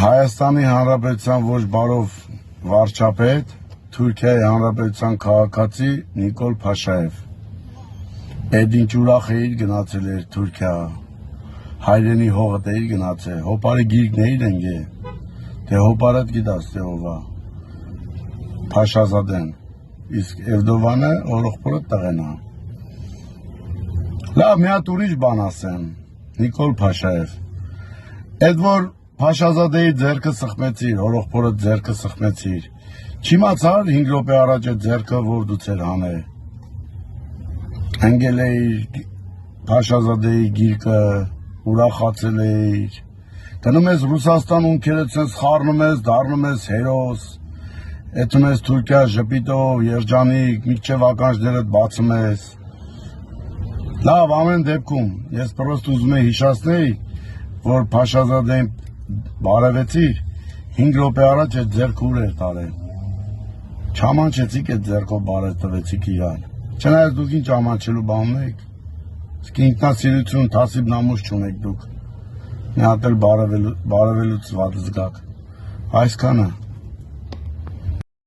Հայաստանի Հանրապետության ոչ բարով վարչապետ, Թուրքիայի Հանրապետության քաղաքացի Նիկոլ Փաշաև։ Էդ ինչ ուրախ էիր գնացել էր Թուրքիա, հայրենի հողդ էիր գնացել, հոպարի գիրկն էիր ընգե, դե հոպարդ գիտաս թե ով ա, Փաշազադեն, իսկ Էրդովանը օրողպորը տղեն ա։ Լավ, մի հատ ուրիշ բան ասեմ, Նիկոլ Փաշաև, էդ որ Փաշազադեի ձերքը սխմեցիր, օրողպորը ձերքը սխմեցիր, չիմացար 5 րոպե առաջ այդ ձերքը որ դուցեր հանե, ընգել էիր Փաշազադեի գիրկը, ուրախացել էիր, գնում ես Ռուսաստան ունքերդ սենց խառնում ես, դառնում ես հերոս, էթում ես Թուրքիա ժպիտով, երջանիկ, մինչև ականջներդ բացում ես, լավ ամեն դեպքում, ես պրոստ ուզում եի հիշացնեի, որ Փաշազադեին բարևեցիր, 5 րոպե առաջ այդ ձերքը ուր էր տարել, չամանչեցիք այդ ձերքով բարև տվեցիք իրար, չնայած դուք ինչ ամանչելու բան ունեիք, իսկ ինքնասիրություն, թասիբ նամուս չունեք դուք, մի հատ էլ բարևելուց վատ զգաք, այսքանը։